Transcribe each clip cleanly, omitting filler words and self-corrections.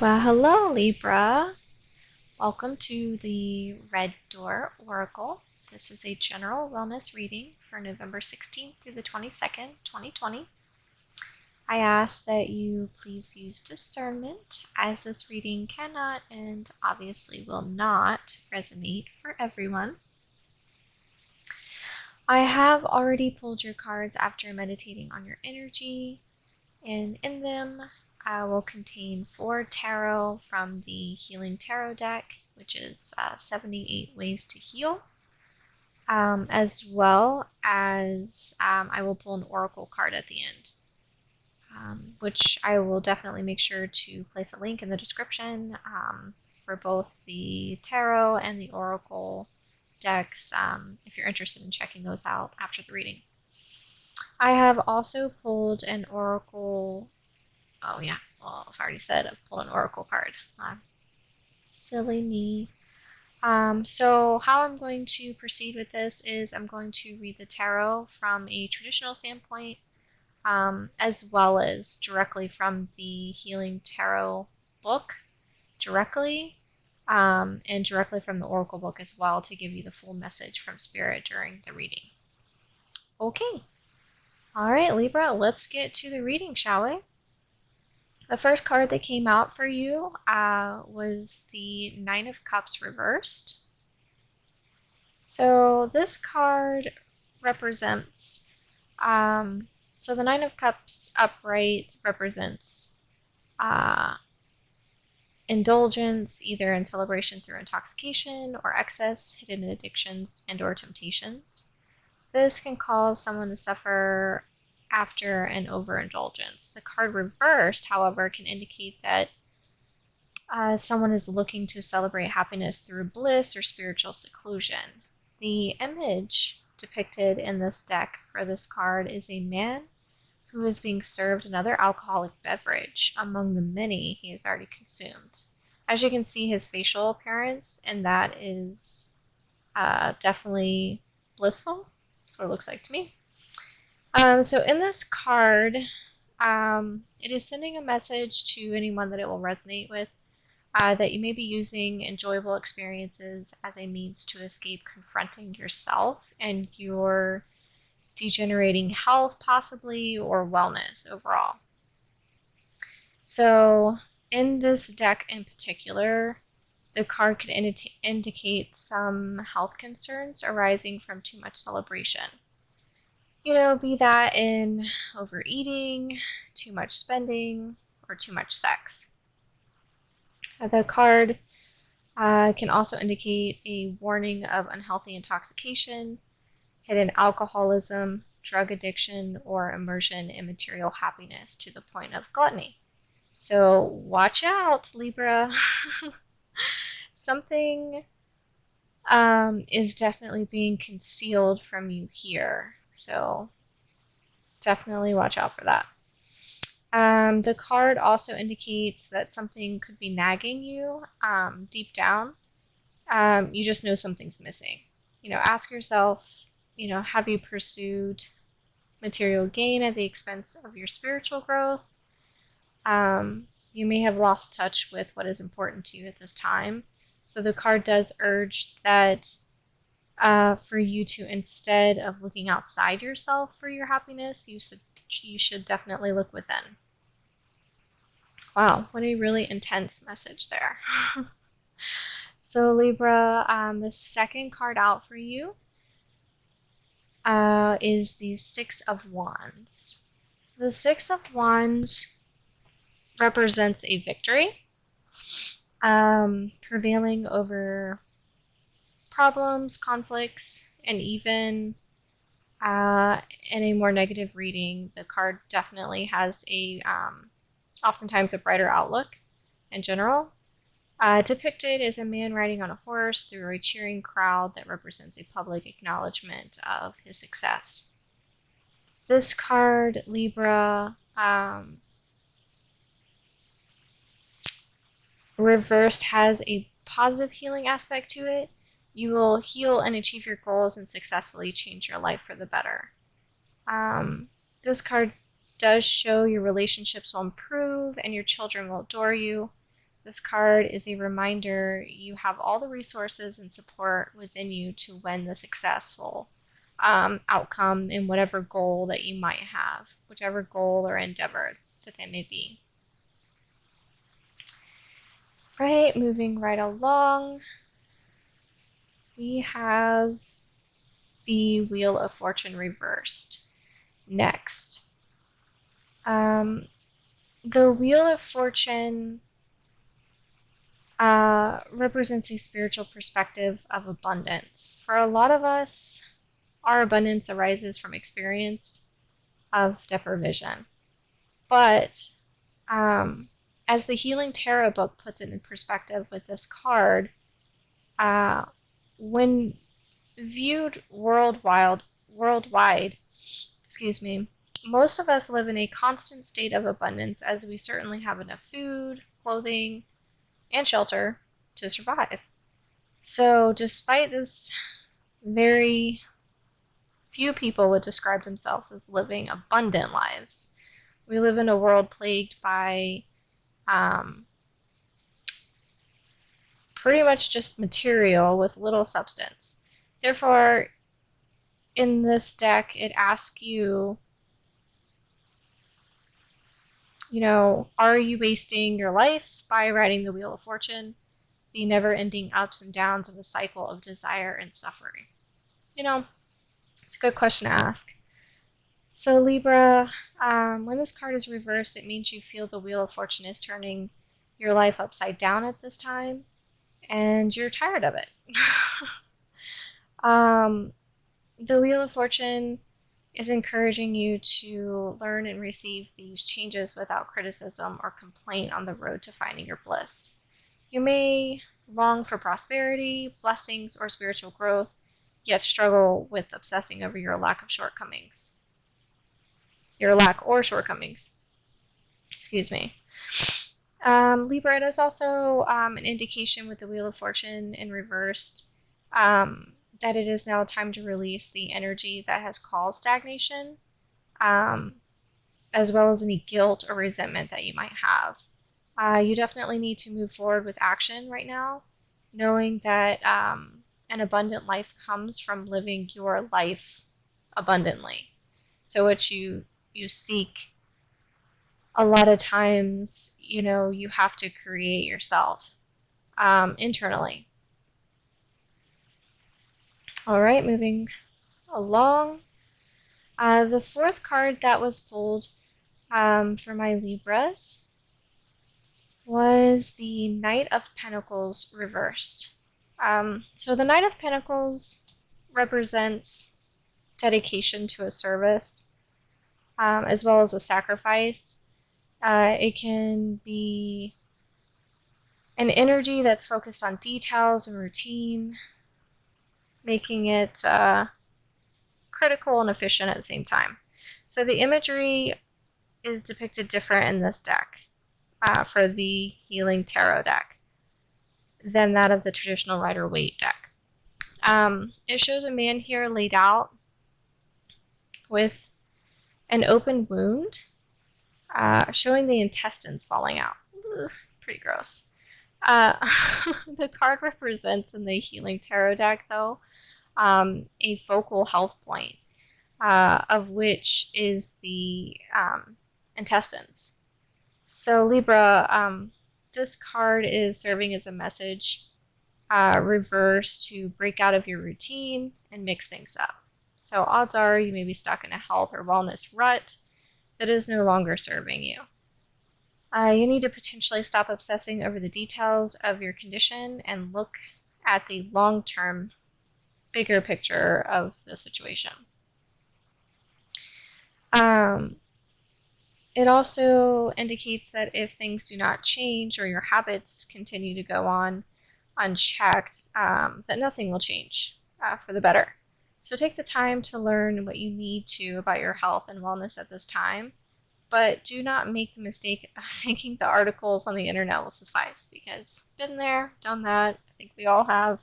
Well, hello, Libra. Welcome to the Red Door Oracle. This is a general wellness reading for November 16th through the 22nd, 2020. I ask that you please use discernment, as this reading cannot and obviously will not resonate for everyone. I have already pulled your cards after meditating on your energy, and in them will contain 4 tarot from the Healing Tarot deck, which is 78 Ways to Heal, as well as I will pull an oracle card at the end, which I will definitely make sure to place a link in the description for both the tarot and the oracle decks if you're interested in checking those out after the reading. I have also pulled an oracle. Oh yeah, well, I've already said I've pulled an oracle card. Silly me. So how I'm going to proceed with this is I'm going to read the tarot from a traditional standpoint, as well as directly from the Healing Tarot book directly, and directly from the oracle book as well, to give you the full message from Spirit during the reading. Okay. All right, Libra, let's get to the reading, shall we? The first card that came out for you was the Nine of Cups reversed. So this card represents, so the Nine of Cups upright represents indulgence, either in celebration through intoxication or excess, hidden addictions, and or temptations. This can cause someone to suffer after an overindulgence. The card reversed, however, can indicate that someone is looking to celebrate happiness through bliss or spiritual seclusion. The image depicted in this deck for this card is a man who is being served another alcoholic beverage among the many he has already consumed. As you can see, his facial appearance, and that is definitely blissful. That's what it looks like to me. So in this card, it is sending a message to anyone that it will resonate with, that you may be using enjoyable experiences as a means to escape confronting yourself and your degenerating health, possibly, or wellness overall. So in this deck in particular, the card could indicate some health concerns arising from too much celebration. You know, be that in overeating, too much spending, or too much sex. The card can also indicate a warning of unhealthy intoxication, hidden alcoholism, drug addiction, or immersion in material happiness to the point of gluttony. So watch out, Libra. Something is definitely being concealed from you here. So definitely watch out for that. The card also indicates that something could be nagging you deep down. You just know something's missing. You know, ask yourself, have you pursued material gain at the expense of your spiritual growth? You may have lost touch with what is important to you at this time. So the card does urge that for you to, instead of looking outside yourself for your happiness, you should definitely look within. Wow, what a really intense message there. So Libra, the second card out for you is the Six of Wands. The Six of Wands represents a victory, prevailing over problems, conflicts, and even in a more negative reading, the card definitely has oftentimes a brighter outlook in general. Depicted is a man riding on a horse through a cheering crowd that represents a public acknowledgement of his success. This card, Libra, reversed, has a positive healing aspect to it. You will heal and achieve your goals and successfully change your life for the better. This card does show your relationships will improve and your children will adore you. This card is a reminder you have all the resources and support within you to win the successful outcome in whatever goal that you might have, whichever goal or endeavor that they may be. Right, moving right along, we have the Wheel of Fortune reversed next. The Wheel of Fortune represents a spiritual perspective of abundance. For a lot of us, our abundance arises from experience of deprivation. But as the Healing Tarot book puts it in perspective with this card, when viewed worldwide, most of us live in a constant state of abundance, as we certainly have enough food, clothing, and shelter to survive. So despite this, very few people would describe themselves as living abundant lives. We live in a world plagued by pretty much just material with little substance. Therefore, in this deck, it asks you, are you wasting your life by riding the Wheel of Fortune, the never-ending ups and downs of a cycle of desire and suffering? It's a good question to ask. So Libra, when this card is reversed, it means you feel the Wheel of Fortune is turning your life upside down at this time, and you're tired of it. The Wheel of Fortune is encouraging you to learn and receive these changes without criticism or complaint on the road to finding your bliss. You may long for prosperity, blessings, or spiritual growth, yet struggle with obsessing over your lack or shortcomings. Excuse me. Libra, it is also an indication with the Wheel of Fortune in reversed that it is now time to release the energy that has caused stagnation, as well as any guilt or resentment that you might have. You definitely need to move forward with action right now, knowing that an abundant life comes from living your life abundantly. So what you seek, a lot of times, you have to create yourself internally. All right, moving along. The fourth card that was pulled for my Libras was the Knight of Pentacles reversed. So the Knight of Pentacles represents dedication to a service, as well as a sacrifice. It can be an energy that's focused on details and routine, making it critical and efficient at the same time. So the imagery is depicted different in this deck for the Healing Tarot deck than that of the traditional Rider-Waite deck. It shows a man here laid out with an open wound, showing the intestines falling out. Ugh, pretty gross. The card represents in the Healing Tarot deck, though, a focal health point, of which is the intestines. So Libra, this card is serving as a message reverse to break out of your routine and mix things up. So odds are you may be stuck in a health or wellness rut that is no longer serving you. You need to potentially stop obsessing over the details of your condition and look at the long-term, bigger picture of the situation. It also indicates that if things do not change or your habits continue to go on unchecked, that nothing will change for the better. So take the time to learn what you need to about your health and wellness at this time, but do not make the mistake of thinking the articles on the internet will suffice, because been there, done that. I think we all have.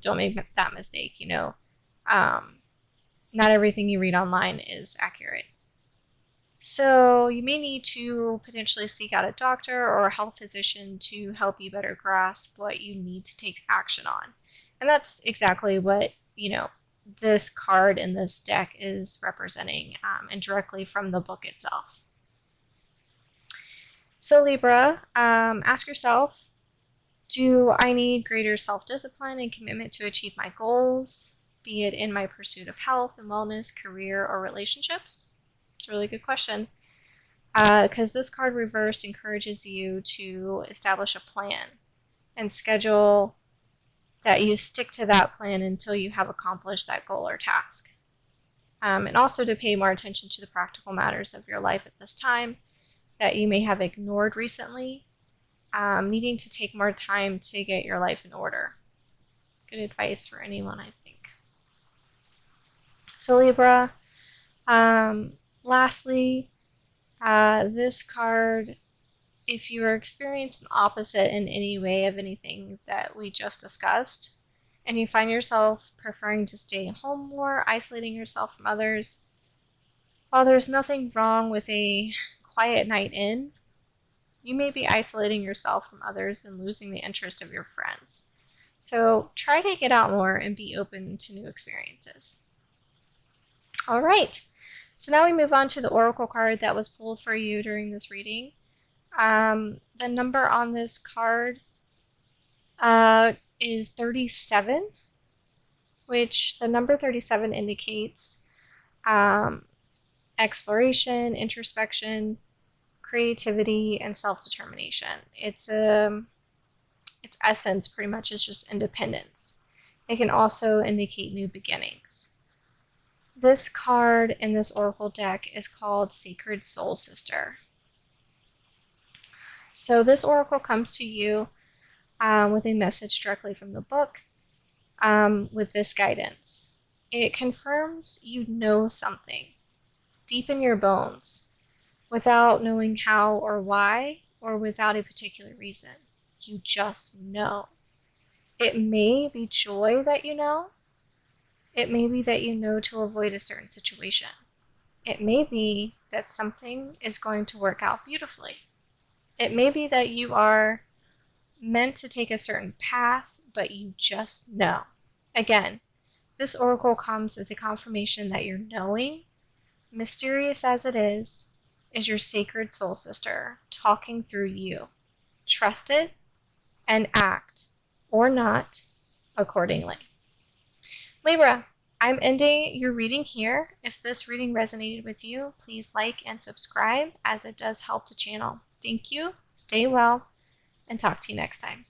Don't make that mistake, not everything you read online is accurate. So you may need to potentially seek out a doctor or a health physician to help you better grasp what you need to take action on. And that's exactly what, this card in this deck is representing, and directly from the book itself. So Libra, ask yourself, do I need greater self-discipline and commitment to achieve my goals, be it in my pursuit of health and wellness, career, or relationships? It's a really good question, because this card reversed encourages you to establish a plan and schedule that you stick to that plan until you have accomplished that goal or task. And also to pay more attention to the practical matters of your life at this time that you may have ignored recently, needing to take more time to get your life in order. Good advice for anyone, I think. So Libra, lastly, this card, if you are experiencing the opposite in any way of anything that we just discussed, and you find yourself preferring to stay home more, isolating yourself from others, while there's nothing wrong with a quiet night in, you may be isolating yourself from others and losing the interest of your friends. So try to get out more and be open to new experiences. All right, so now we move on to the oracle card that was pulled for you during this reading. The number on this card is 37, which the number 37 indicates exploration, introspection, creativity, and self-determination. Its essence pretty much is just independence. It can also indicate new beginnings. This card in this oracle deck is called Sacred Soul Sister. So this oracle comes to you with a message directly from the book with this guidance. It confirms you know something deep in your bones without knowing how or why, or without a particular reason. You just know. It may be joy that you know. It may be that you know to avoid a certain situation. It may be that something is going to work out beautifully. It may be that you are meant to take a certain path, but you just know. Again, this oracle comes as a confirmation that your knowing, mysterious as it is your sacred soul sister talking through you. Trust it and act, or not, accordingly. Libra, I'm ending your reading here. If this reading resonated with you, please like and subscribe, as it does help the channel. Thank you, stay well, and talk to you next time.